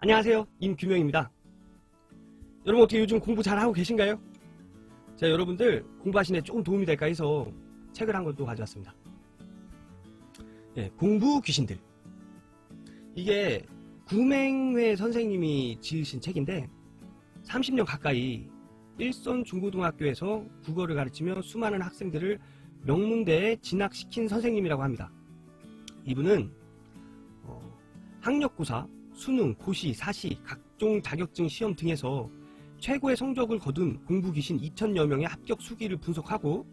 안녕하세요, 임규명입니다. 여러분 어떻게 요즘 공부 잘하고 계신가요? 제가 여러분들 공부하시는 데 조금 도움이 될까 해서 책을 한 권 또 가져왔습니다. 공부 귀신들. 이게 구맹회 선생님이 지으신 책인데 30년 가까이 일선 중고등학교에서 국어를 가르치며 수많은 학생들을 명문대에 진학시킨 선생님이라고 합니다. 이분은 학력고사, 수능, 고시, 사시, 각종 자격증 시험 등에서 최고의 성적을 거둔 공부귀신 2000여 명의 합격 수기를 분석하고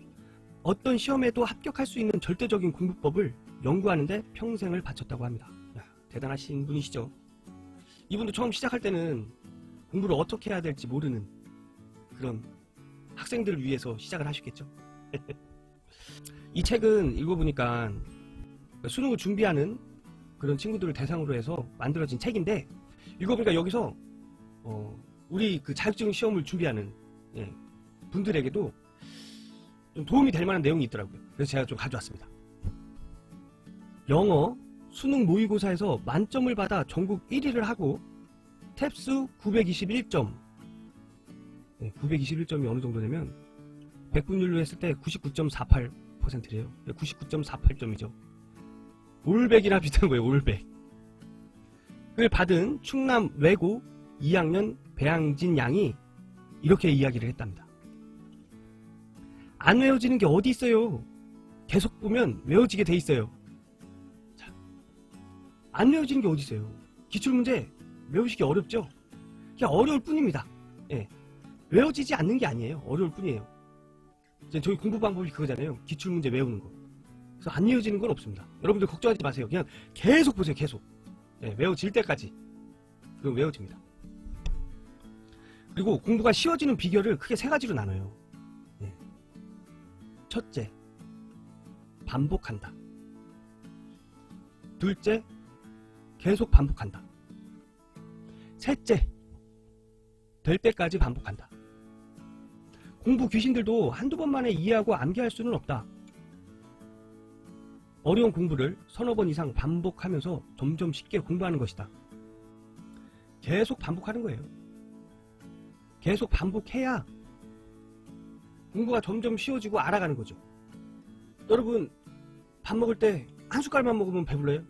어떤 시험에도 합격할 수 있는 절대적인 공부법을 연구하는데 평생을 바쳤다고 합니다. 야, 대단하신 분이시죠. 이분도 처음 시작할 때는 공부를 어떻게 해야 될지 모르는 그런 학생들을 위해서 시작을 하셨겠죠. 이 책은 읽어보니까 수능을 준비하는 그런 친구들을 대상으로 해서 만들어진 책인데, 읽어보니까 여기서 우리 그 자격증 시험을 준비하는 분들에게도 좀 도움이 될 만한 내용이 있더라고요. 그래서 제가 좀 가져왔습니다. 영어 수능 모의고사에서 만점을 받아 전국 1위를 하고 탭수 921점, 921점이 어느 정도 되면 100분율로 했을 때 99.48%래요. 99.48점이죠. 올백이랑 비슷한 거예요. 올백. 을 받은 충남 외고 2학년 배양진 양이 이렇게 이야기를 했답니다. 안 외워지는 게 어디 있어요. 계속 보면 외워지게 돼 있어요. 자, 안 외워지는 게 어디 있어요. 기출문제 외우시기 어렵죠? 그냥 어려울 뿐입니다. 외워지지 않는 게 아니에요. 어려울 뿐이에요. 저희 공부 방법이 그거잖아요. 기출문제 외우는 거. 그래서 안 외워지는 건 없습니다. 여러분들 걱정하지 마세요. 그냥 계속 보세요. 계속. 외워질 때까지. 그럼 외워집니다. 그리고 공부가 쉬워지는 비결을 크게 세 가지로 나눠요. 첫째, 반복한다. 둘째, 계속 반복한다. 셋째, 될 때까지 반복한다. 공부 귀신들도 한두 번 만에 이해하고 암기할 수는 없다. 어려운 공부를 서너 번 이상 반복하면서 점점 쉽게 공부하는 것이다. 계속 반복하는 거예요. 계속 반복해야 공부가 점점 쉬워지고 알아가는 거죠. 여러분, 밥 먹을 때 한 숟갈만 먹으면 배불러요?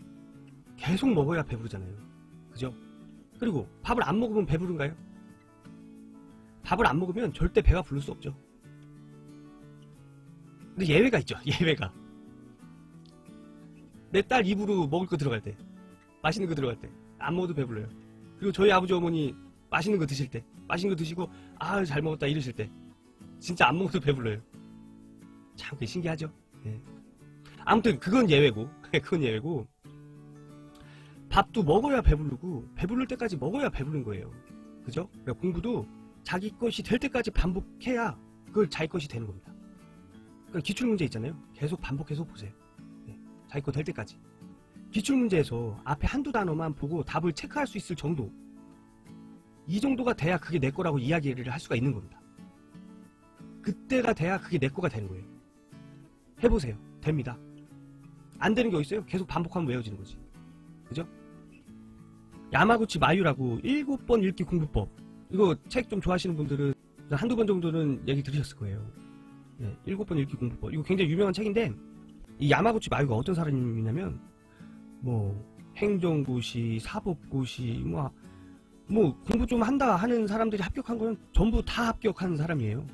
계속 먹어야 배부르잖아요. 그죠? 그리고 밥을 안 먹으면 배부른가요? 밥을 안 먹으면 절대 배가 부를 수 없죠. 근데 예외가 있죠. 예외가. 내 딸 입으로 먹을 거 들어갈 때, 맛있는 거 들어갈 때 안 먹어도 배불러요. 그리고 저희 아버지 어머니 맛있는 거 드실 때, 맛있는 거 드시고 아 잘 먹었다 이러실 때 진짜 안 먹어도 배불러요. 참 그게 신기하죠. 아무튼 그건 예외고 그건 예외고, 밥도 먹어야 배부르고 배부를 때까지 먹어야 배부른 거예요. 그죠? 그러니까 공부도 자기 것이 될 때까지 반복해야 그걸 자기 것이 되는 겁니다. 그러니까 기출문제 있잖아요. 계속 반복해서 보세요. 자기 거 될 때까지. 기출문제에서 앞에 한두 단어만 보고 답을 체크할 수 있을 정도, 이 정도가 돼야 그게 내 거라고 이야기를 할 수가 있는 겁니다. 그때가 돼야 그게 내 거가 되는 거예요. 해보세요. 됩니다. 안 되는 게 어디 있어요? 계속 반복하면 외워지는 거지. 그죠? 야마구치 마유라고 7번 읽기 공부법, 이거 책 좀 좋아하시는 분들은 한두 번 정도는 얘기 들으셨을 거예요. 7번 읽기 공부법, 이거 굉장히 유명한 책인데, 이 야마구치 마유가 어떤 사람이냐면 행정고시, 사법고시, 공부 좀 한다 하는 사람들이 합격한 거는 전부 다 합격한 사람이에요.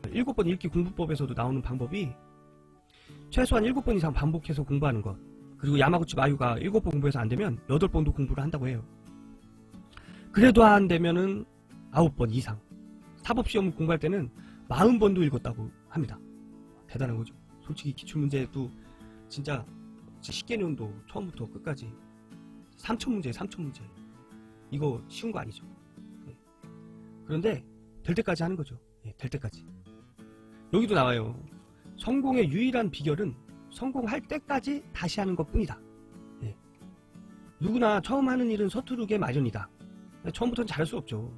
7번 읽기 공부법에서도 나오는 방법이 최소한 7번 이상 반복해서 공부하는 것, 그리고 야마구치 마유가 7번 공부해서 안 되면 8번도 공부를 한다고 해요. 그래도 안 되면은 9번 이상, 사법시험 공부할 때는 40번도 읽었다고 합니다. 대단한 거죠. 솔직히 기출문제도 진짜 식개론도 처음부터 끝까지 3,000문제 이거 쉬운 거 아니죠. 그런데 될 때까지 하는 거죠. 될 때까지. 여기도 나와요. 성공의 유일한 비결은 성공할 때까지 다시 하는 것 뿐이다. 누구나 처음 하는 일은 서투르게 마련이다. 처음부터는 잘할 수 없죠.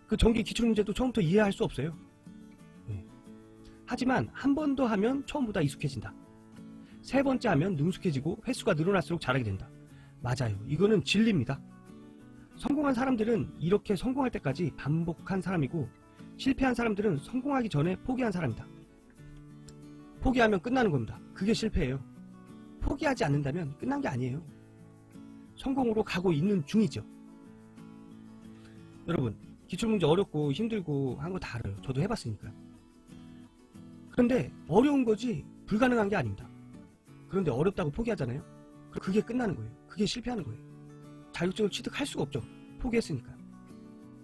그 전기 기출문제도 처음부터 이해할 수 없어요. 하지만 한 번 더 하면 처음보다 익숙해진다. 세 번째 하면 능숙해지고 횟수가 늘어날수록 잘하게 된다. 맞아요. 이거는 진리입니다. 성공한 사람들은 이렇게 성공할 때까지 반복한 사람이고, 실패한 사람들은 성공하기 전에 포기한 사람이다. 포기하면 끝나는 겁니다. 그게 실패예요. 포기하지 않는다면 끝난 게 아니에요. 성공으로 가고 있는 중이죠. 여러분, 기출문제 어렵고 힘들고 한 거 다 알아요. 저도 해봤으니까. 그런데 어려운 거지 불가능한 게 아닙니다. 그런데 어렵다고 포기하잖아요. 그게 끝나는 거예요. 그게 실패하는 거예요. 자격증을 취득할 수가 없죠. 포기했으니까.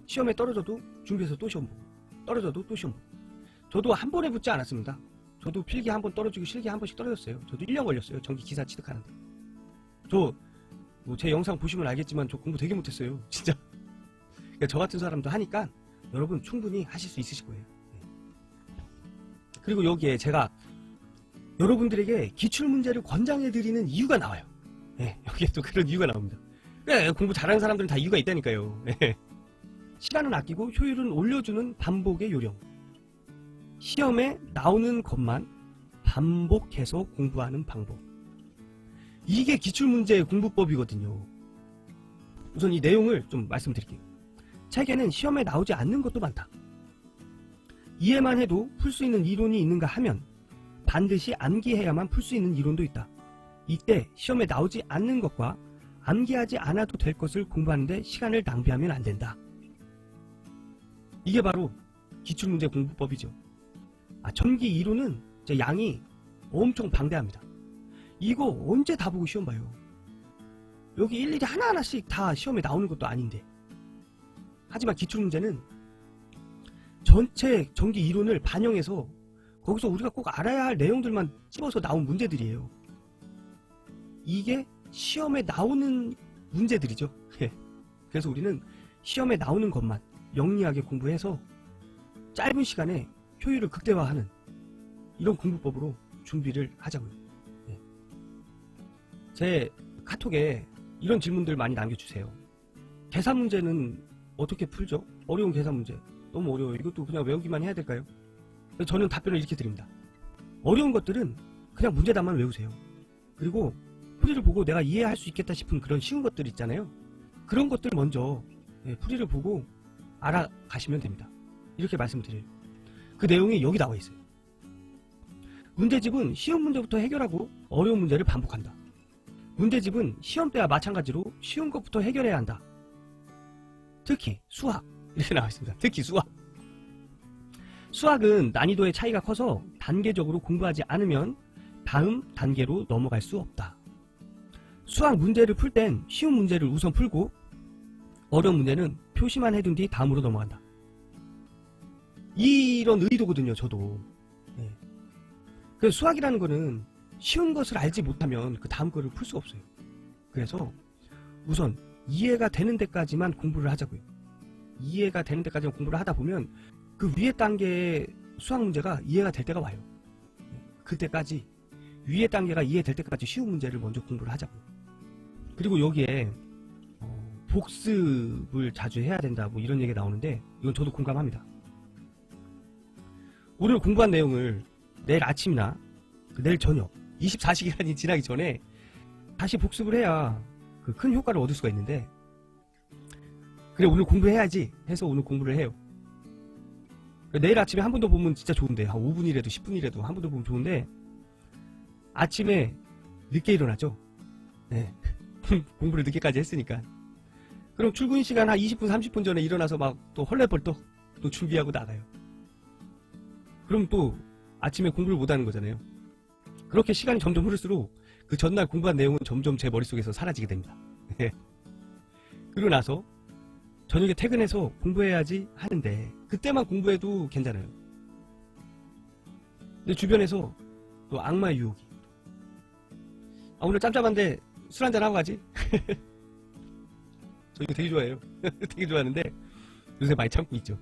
시험에 떨어져도 준비해서 또 시험 보고, 떨어져도 또 시험 보고. 저도 한 번에 붙지 않았습니다. 저도 필기 한 번 떨어지고 실기 한 번씩 떨어졌어요. 저도 1년 걸렸어요. 전기 기사 취득하는데. 제 영상 보시면 알겠지만 저 공부 되게 못했어요. 진짜. 그러니까 저 같은 사람도 하니까 여러분 충분히 하실 수 있으실 거예요. 그리고 여기에 제가 여러분들에게 기출문제를 권장해드리는 이유가 나와요. 여기에 또 그런 이유가 나옵니다. 공부 잘하는 사람들은 다 이유가 있다니까요. 시간은 아끼고 효율은 올려주는 반복의 요령. 시험에 나오는 것만 반복해서 공부하는 방법. 이게 기출문제의 공부법이거든요. 우선 이 내용을 좀 말씀드릴게요. 책에는 시험에 나오지 않는 것도 많다. 이해만 해도 풀 수 있는 이론이 있는가 하면 반드시 암기해야만 풀 수 있는 이론도 있다. 이때 시험에 나오지 않는 것과 암기하지 않아도 될 것을 공부하는데 시간을 낭비하면 안 된다. 이게 바로 기출문제 공부법이죠. 전기 이론은 양이 엄청 방대합니다. 이거 언제 다 보고 시험 봐요. 여기 일일이 하나하나씩 다 시험에 나오는 것도 아닌데. 하지만 기출문제는 전체 전기 이론을 반영해서 거기서 우리가 꼭 알아야 할 내용들만 집어서 나온 문제들이에요. 이게 시험에 나오는 문제들이죠. 그래서 우리는 시험에 나오는 것만 영리하게 공부해서 짧은 시간에 효율을 극대화하는 이런 공부법으로 준비를 하자고요. 제 카톡에 이런 질문들 많이 남겨주세요. 계산 문제는 어떻게 풀죠? 어려운 계산 문제 너무 어려워요. 이것도 그냥 외우기만 해야 될까요? 저는 답변을 이렇게 드립니다. 어려운 것들은 그냥 문제답만 외우세요. 그리고 풀이를 보고 내가 이해할 수 있겠다 싶은 그런 쉬운 것들 있잖아요. 그런 것들 먼저 풀이를 보고 알아가시면 됩니다. 이렇게 말씀드려요. 그 내용이 여기 나와 있어요. 문제집은 쉬운 문제부터 해결하고 어려운 문제를 반복한다. 문제집은 시험 때와 마찬가지로 쉬운 것부터 해결해야 한다. 특히 수학 이렇게 나와 있습니다. 특히 수학. 수학은 난이도의 차이가 커서 단계적으로 공부하지 않으면 다음 단계로 넘어갈 수 없다. 수학 문제를 풀 땐 쉬운 문제를 우선 풀고 어려운 문제는 표시만 해둔 뒤 다음으로 넘어간다. 이런 의도거든요. 저도. 그래서 수학이라는 거는 쉬운 것을 알지 못하면 그 다음 거를 풀 수가 없어요. 그래서 우선 이해가 되는 데까지만 공부를 하자고요. 이해가 되는 데까지만 공부를 하다 보면 그 위에 단계의 수학 문제가 이해가 될 때가 와요. 그때까지 위에 단계가 이해될 때까지 쉬운 문제를 먼저 공부를 하자고요. 그리고 여기에 복습을 자주 해야 된다 뭐 이런 얘기가 나오는데 이건 저도 공감합니다. 오늘 공부한 내용을 내일 아침이나 내일 저녁 24시간이 지나기 전에 다시 복습을 해야 그 큰 효과를 얻을 수가 있는데, 그래 오늘 공부해야지 해서 오늘 공부를 해요. 내일 아침에 한 번 더 보면 진짜 좋은데, 한 5분이라도 10분이라도 한 번 더 보면 좋은데 아침에 늦게 일어나죠. 공부를 늦게까지 했으니까. 그럼 출근 시간 한 20분 30분 전에 일어나서 막 또 헐레벌떡 또 준비하고 나가요. 그럼 또 아침에 공부를 못하는 거잖아요. 그렇게 시간이 점점 흐를수록 그 전날 공부한 내용은 점점 제 머릿속에서 사라지게 됩니다. 그러고 나서 저녁에 퇴근해서 공부해야지 하는데 그때만 공부해도 괜찮아요. 근데 주변에서 또 악마의 유혹이, 오늘 짬짬한데 술 한잔 하고 가지? 저 이거 되게 좋아해요. 되게 좋아하는데 요새 많이 참고 있죠.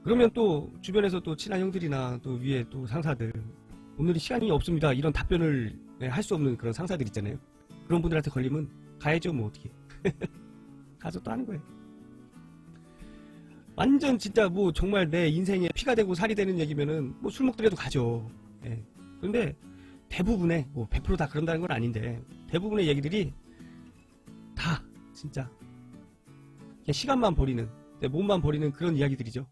그러면 또 주변에서 또 친한 형들이나 또 위에 또 상사들, 오늘은 시간이 없습니다 이런 답변을 할 수 없는 그런 상사들 있잖아요. 그런 분들한테 걸리면 가야죠. 뭐 어떻게 가서 또 하는 거예요. 완전 진짜 뭐 정말 내 인생에 피가 되고 살이 되는 얘기면은 뭐 술 먹더라도 가죠. 그런데 대부분의, 뭐 100%다 그런다는 건 아닌데, 대부분의 얘기들이 다 진짜 그냥 시간만 버리는, 내 몸만 버리는 그런 이야기들이죠.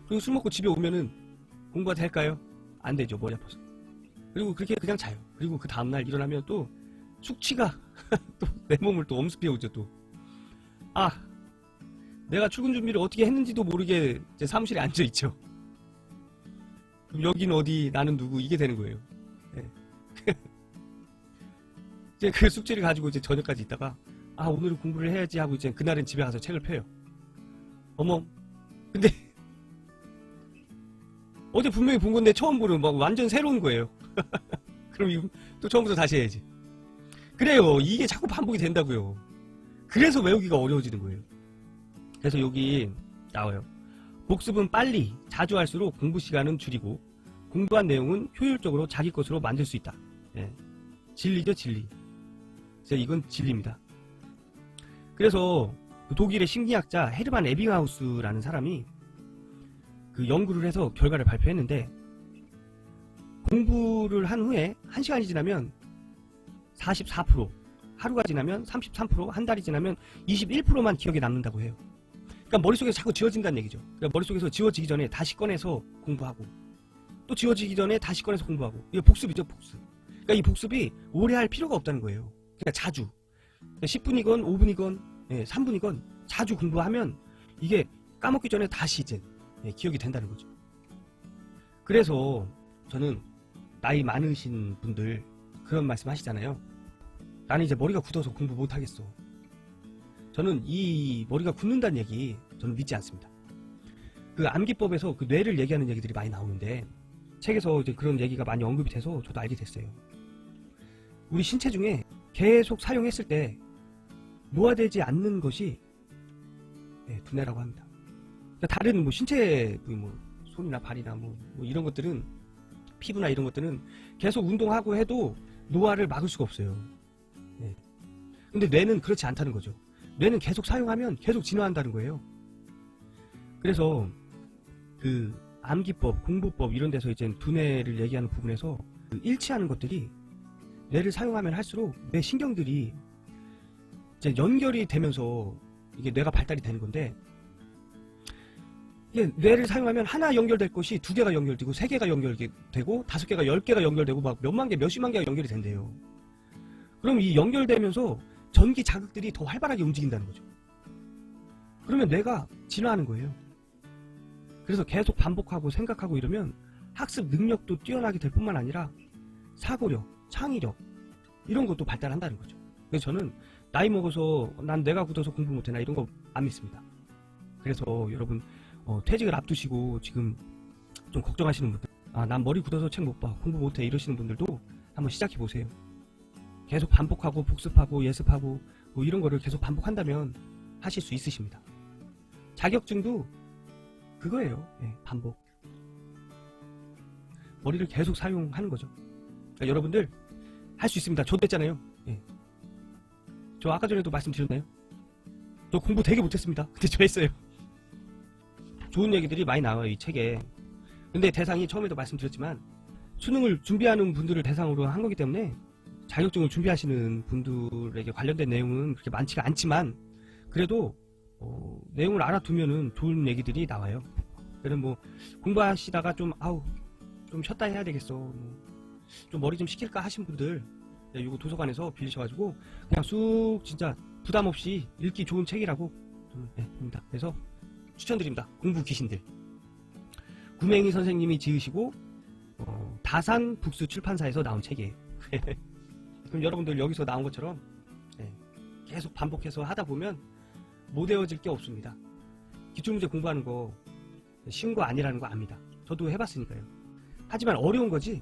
그리고 술 먹고 집에 오면은 공부가 될까요? 안 되죠. 머리 아파서. 그리고 그렇게 그냥 자요. 그리고 그 다음날 일어나면 또 숙취가 또 내 몸을 또 엄습해 오죠. 또 내가 출근 준비를 어떻게 했는지도 모르게 제 사무실에 앉아 있죠. 그럼 여긴 어디, 나는 누구, 이게 되는 거예요. 네. 이제 그 숙제를 가지고 이제 저녁까지 있다가 오늘은 공부를 해야지 하고 이제 그날은 집에 가서 책을 펴요. 어머, 근데 어제 분명히 본 건데 처음 보는 막 완전 새로운 거예요. 그럼 이거 또 처음부터 다시 해야지. 그래요. 이게 자꾸 반복이 된다고요. 그래서 외우기가 어려워지는 거예요. 그래서 여기 나와요. 복습은 빨리, 자주 할수록 공부 시간은 줄이고 공부한 내용은 효율적으로 자기 것으로 만들 수 있다. 예. 진리죠, 진리. 진짜 이건 진리입니다. 그래서 그 독일의 심리학자 헤르만 에빙하우스라는 사람이 그 연구를 해서 결과를 발표했는데, 공부를 한 후에 1시간이 지나면 44%, 하루가 지나면 33%, 한 달이 지나면 21%만 기억에 남는다고 해요. 그러니까 머릿속에서 자꾸 지워진다는 얘기죠. 그러니까 머릿속에서 지워지기 전에 다시 꺼내서 공부하고, 또 지워지기 전에 다시 꺼내서 공부하고. 이게 복습이죠, 복습. 그러니까 이 복습이 오래 할 필요가 없다는 거예요. 그러니까 자주. 10분이건 5분이건 3분이건 자주 공부하면 이게 까먹기 전에 다시 이제 기억이 된다는 거죠. 그래서 저는 나이 많으신 분들 그런 말씀 하시잖아요. 나는 이제 머리가 굳어서 공부 못하겠어. 저는 이 머리가 굳는다는 얘기 저는 믿지 않습니다. 그 암기법에서 그 뇌를 얘기하는 얘기들이 많이 나오는데, 책에서 이제 그런 얘기가 많이 언급이 돼서 저도 알게 됐어요. 우리 신체 중에 계속 사용했을 때 노화되지 않는 것이 두뇌라고 합니다. 그러니까 다른 뭐 신체 부위, 뭐 손이나 발이나 뭐 이런 것들은, 피부나 이런 것들은 계속 운동하고 해도 노화를 막을 수가 없어요. 근데 뇌는 그렇지 않다는 거죠. 뇌는 계속 사용하면 계속 진화한다는 거예요. 그래서 그 암기법, 공부법 이런 데서 이제 두뇌를 얘기하는 부분에서 그 일치하는 것들이, 뇌를 사용하면 할수록 뇌 신경들이 이제 연결이 되면서 이게 뇌가 발달이 되는 건데, 이게 뇌를 사용하면 하나 연결될 것이 2개가 연결되고 3개가 연결되고 5개가 10개가 연결되고 막 몇만 개, 몇십만 개가 연결이 된대요. 그럼 이 연결되면서 전기 자극들이 더 활발하게 움직인다는 거죠. 그러면 뇌가 진화하는 거예요. 그래서 계속 반복하고 생각하고 이러면 학습 능력도 뛰어나게 될 뿐만 아니라 사고력, 창의력 이런 것도 발달한다는 거죠. 그래서 저는 나이 먹어서 난 뇌가 굳어서 공부 못해, 나 이런 거 안 믿습니다. 그래서 여러분 퇴직을 앞두시고 지금 좀 걱정하시는 분들, 난 머리 굳어서 책 못 봐, 공부 못해 이러시는 분들도 한번 시작해 보세요. 계속 반복하고 복습하고 예습하고 뭐 이런 거를 계속 반복한다면 하실 수 있으십니다. 자격증도 그거예요. 반복. 머리를 계속 사용하는 거죠. 그러니까 여러분들 할 수 있습니다. 저도 했잖아요. 저 아까 전에도 말씀드렸나요? 저 공부 되게 못했습니다. 근데 저 했어요. 좋은 얘기들이 많이 나와요, 이 책에. 근데 대상이 처음에도 말씀드렸지만 수능을 준비하는 분들을 대상으로 한 거기 때문에 자격증을 준비하시는 분들에게 관련된 내용은 그렇게 많지가 않지만, 그래도 내용을 알아두면은 좋은 얘기들이 나와요. 그래서 뭐 공부하시다가 좀 쉬었다 해야 되겠어, 좀 머리 좀 식힐까 하신 분들, 이거 도서관에서 빌리셔가지고 그냥 쑥 진짜 부담 없이 읽기 좋은 책이라고 봅니다. 그래서 추천드립니다. 공부 귀신들. 구맹이 선생님이 지으시고 다산 북수 출판사에서 나온 책이에요. 그럼 여러분들 여기서 나온 것처럼 계속 반복해서 하다 보면 못 외워질 게 없습니다. 기출문제 공부하는 거 쉬운 거 아니라는 거 압니다. 저도 해봤으니까요. 하지만 어려운 거지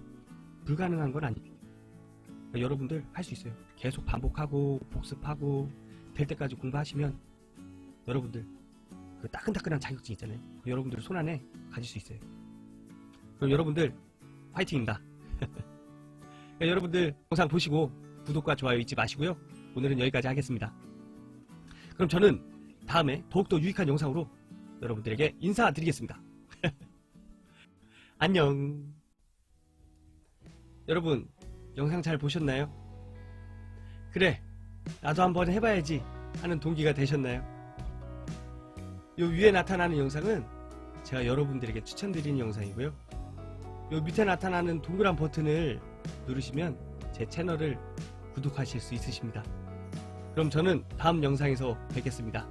불가능한 건 아니에요. 그러니까 여러분들 할 수 있어요. 계속 반복하고 복습하고 될 때까지 공부하시면 여러분들 그 따끈따끈한 자격증 있잖아요. 여러분들 손안에 가질 수 있어요. 그럼 여러분들 화이팅입니다. 그러니까 여러분들 영상 보시고 구독과 좋아요 잊지 마시고요. 오늘은 여기까지 하겠습니다. 그럼 저는 다음에 더욱더 유익한 영상으로 여러분들에게 인사드리겠습니다. 안녕. 여러분 영상 잘 보셨나요? 그래, 나도 한번 해봐야지 하는 동기가 되셨나요? 요 위에 나타나는 영상은 제가 여러분들에게 추천드리는 영상이고요. 요 밑에 나타나는 동그란 버튼을 누르시면 제 채널을 구독하실 수 있으십니다. 그럼 저는 다음 영상에서 뵙겠습니다.